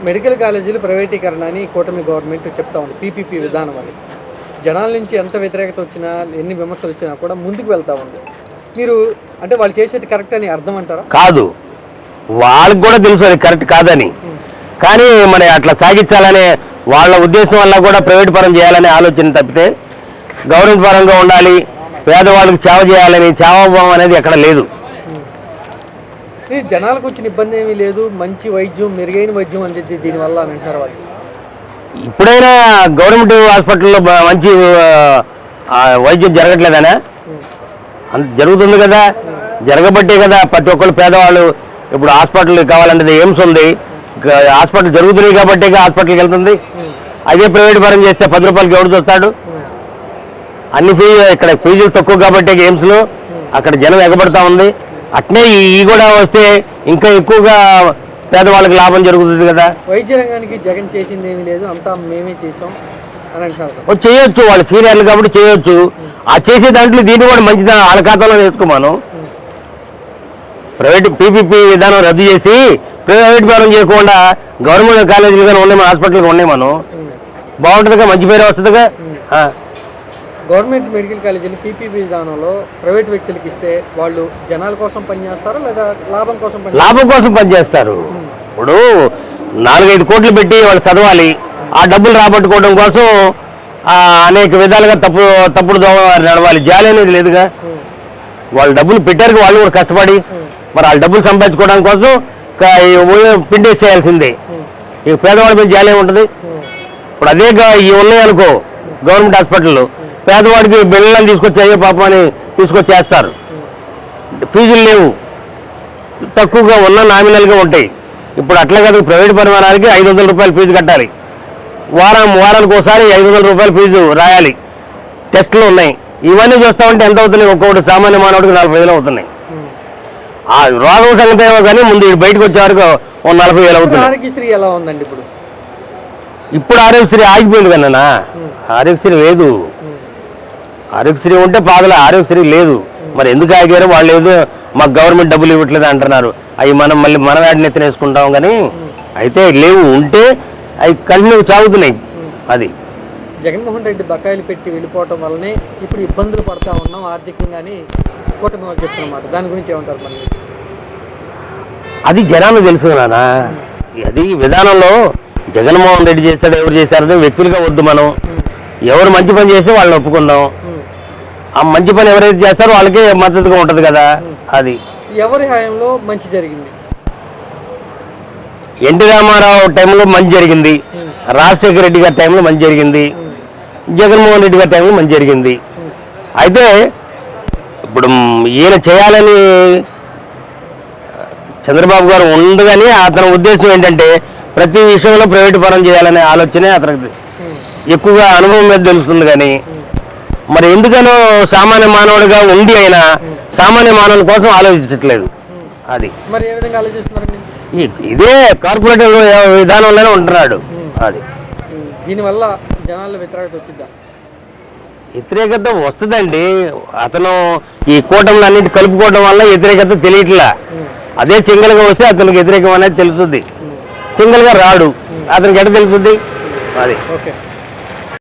Medical కాలేజీలు ప్రైవేటీకరణ అని కూటమి గవర్నమెంట్ చెప్తా ఉంది. పీపీపీ విధానం అని జనాల నుంచి ఎంత వ్యతిరేకత వచ్చినా ఎన్ని విమర్శలు వచ్చినా కూడా ముందుకు వెళ్తా ఉంది. మీరు అంటే వాళ్ళు చేసేది కరెక్ట్ అని అర్థం అంటారా? కాదు, వాళ్ళకి కూడా తెలుసు అది కరెక్ట్ కాదని. కానీ మరి అట్లా సాగించాలనే వాళ్ళ ఉద్దేశం వల్ల కూడా ప్రైవేట్ పరం చేయాలనే ఆలోచన తప్పితే గవర్నమెంట్ పరంగా ఉండాలి, పేదవాళ్ళకి సేవ చేయాలని సేవాభావం అనేది ఎక్కడ లేదు. జనాలకు వచ్చిన ఇబ్బంది ఏమీ లేదు, మంచి వైద్యం మెరుగైన వైద్యం అందిద్ది దీనివల్ల అని అంటారు వాళ్ళు. ఇప్పుడైనా గవర్నమెంట్ హాస్పిటల్లో మంచి వైద్యం జరగట్లేదనే అంత జరుగుతుంది కదా, జరగబట్టే కదా ప్రతి ఒక్కళ్ళు పేదవాళ్ళు ఇప్పుడు హాస్పిటల్ కావాలంటే ఎయిమ్స్ ఉంది, హాస్పిటల్ జరుగుతున్నాయి కాబట్టి హాస్పిటల్కి వెళ్తుంది. అదే ప్రైవేట్ పరం చేస్తే 10 రూపాయలకి ఎవడు చూస్తాడు? అన్ని ఫీజు ఇక్కడ ఫీజులు తక్కువ కాబట్టి ఎయిమ్స్లో అక్కడ జనం ఎగబడతా ఉంది. అట్నే ఈ కూడా వస్తే ఇంకా ఎక్కువగా పేదవాళ్ళకి లాభం జరుగుతుంది కదా. వైద్య రంగానికి జగన్ చేసింది ఏమీ లేదు, అంతా మేమే చేసాం అని అంటారు. చేయొచ్చు, వాళ్ళు సీనియర్లు కాబట్టి చేయొచ్చు. ఆ చేసే దాంట్లో దీన్ని కూడా మంచిదా వాళ్ళ ఖాతాలో వేసుకోమాను. ప్రైవేట్ పీపీపీ విధానం రద్దు చేసి ప్రైవేట్ పరం చేయకుండా గవర్నమెంట్ కాలేజీలు కానీ ఉన్నాయి, మన హాస్పిటల్గా ఉన్నాయి, మనం బాగుంటుందిగా, మంచి పేరు వస్తుందిగా. గవర్నమెంట్ మెడికల్ కాలేజీలు పీపీపీ విధానంలో ప్రైవేట్ వ్యక్తులకు ఇస్తే వాళ్ళు జనాల కోసం పనిచేస్తారా లేదా లాభం కోసం పనిచేస్తారు? ఇప్పుడు 4-5 కోట్లు పెట్టి వాళ్ళు చదవాలి, ఆ డబ్బులు రాబట్టుకోవడం కోసం అనేక విధాలుగా తప్పుడు నడవాలి. జాలి అనేది లేదుగా. వాళ్ళు డబ్బులు పెట్టారు, వాళ్ళు కూడా కష్టపడి మరి వాళ్ళ డబ్బులు సంపాదించుకోవడం కోసం పిండేసేయాల్సిందే. ఇక పేదవాళ్ళ మీద జాలి ఉంటుంది. ఇప్పుడు అదే ఇవి ఉన్నాయనుకో గవర్నమెంట్ హాస్పిటల్లో, పేదవాడికి బిళ్ళని తీసుకొచ్చి అయ్యో పాపం అని తీసుకొచ్చేస్తారు. ఫీజులు లేవు, తక్కువగా ఉన్న నామినల్గా ఉంటాయి. ఇప్పుడు అట్లా కాదు, ప్రైవేట్ పరిమాణానికి 500 రూపాయలు ఫీజు కట్టాలి, వారానికి ఒకసారి 500 రూపాయలు ఫీజు రాయాలి, టెస్టులు ఉన్నాయి. ఇవన్నీ చూస్తామంటే ఎంత అవుతున్నాయి? ఒక్కొక్కటి సామాన్య మానవుడికి 40,000 అవుతున్నాయి. ఆ రోగం సంగతి ఏమో కానీ ముందు బయటకు వచ్చే వరకు 40,000 అవుతుంది. ఆరోగ్యశ్రీ ఎలా ఉందండి ఇప్పుడు? ఇప్పుడు ఆరోగ్యశ్రీ ఆగిపోయింది కన్నా, ఆరోగ్యశ్రీ లేదు. ఆరోగ్యశ్రీ ఉంటే పాదల ఆరోగ్యశ్రీ లేదు. మరి ఎందుకు ఆగారో వాళ్ళు ఏదో మాకు గవర్నమెంట్ డబ్బులు ఇవ్వట్లేదు అంటున్నారు. అవి మళ్ళీ మన వాడిని ఎత్తున వేసుకుంటాం కానీ అయితే లేవు. ఉంటే అవి కంటిన్యూ సాగుతున్నాయి. అది జగన్మోహన్ రెడ్డి బకాయిలు పెట్టి వెళ్ళిపోవటం వల్లనే ఇప్పుడు ఇబ్బందులు పడతా ఉన్నాం ఆర్థికంగాని కూటమి వాళ్ళు చెప్తున్నమాట. దాని గురించి ఏమంటారు? మళ్ళీ అది జనాలు తెలుసు నానా. అది విధానంలో జగన్మోహన్ రెడ్డి చేశాడు, ఎవరు చేశారో వ్యక్తులుగా వద్దు. మనం ఎవరు మంచి పని చేస్తే వాళ్ళని ఒప్పుకుందాం. ఆ మంచి పని ఎవరైతే చేస్తారో వాళ్ళకి మద్దతుగా ఉంటుంది కదా. అది ఎవరి హయాంలో మంచి జరిగింది? ఎన్టీ రామారావు టైంలో మంచి జరిగింది, రాజశేఖర రెడ్డి గారి టైంలో మంచి జరిగింది, జగన్మోహన్ రెడ్డి గారి టైంలో మంచి జరిగింది. అయితే ఇప్పుడు ఈయన చేయాలని చంద్రబాబు గారు ఉండగానే అతని ఉద్దేశం ఏంటంటే ప్రతి విషయంలో ప్రైవేటు పరం చేయాలనే ఆలోచనే అతనికి ఎక్కువగా అనుభవం మీద తెలుస్తుంది. కానీ మరి ఎందుకనో సామాన్య మానవుడిగా ఉండి అయినా సామాన్య మానవుల కోసం ఆలోచించట్లేదు. అది మరి ఏ విధంగా ఆలోచిస్తున్నారండి? ఇదే కార్పొరేట్ విధానంలోనే ఉంటున్నాడు. అది దీనివల్ల జనాల్లో వ్యతిరేకత వచ్చిందా? వ్యతిరేకత వస్తుందండి. అతను ఈ కూటమిలు అన్నింటి కలుపుకోవడం వల్ల వ్యతిరేకత తెలియట్లా. అదే సింగిల్గా వస్తే అతనికి వ్యతిరేకం అనేది తెలుస్తుంది. సింగిల్గా రాడు, అతనికి ఎట్లా తెలుస్తుంది? అది ఓకే.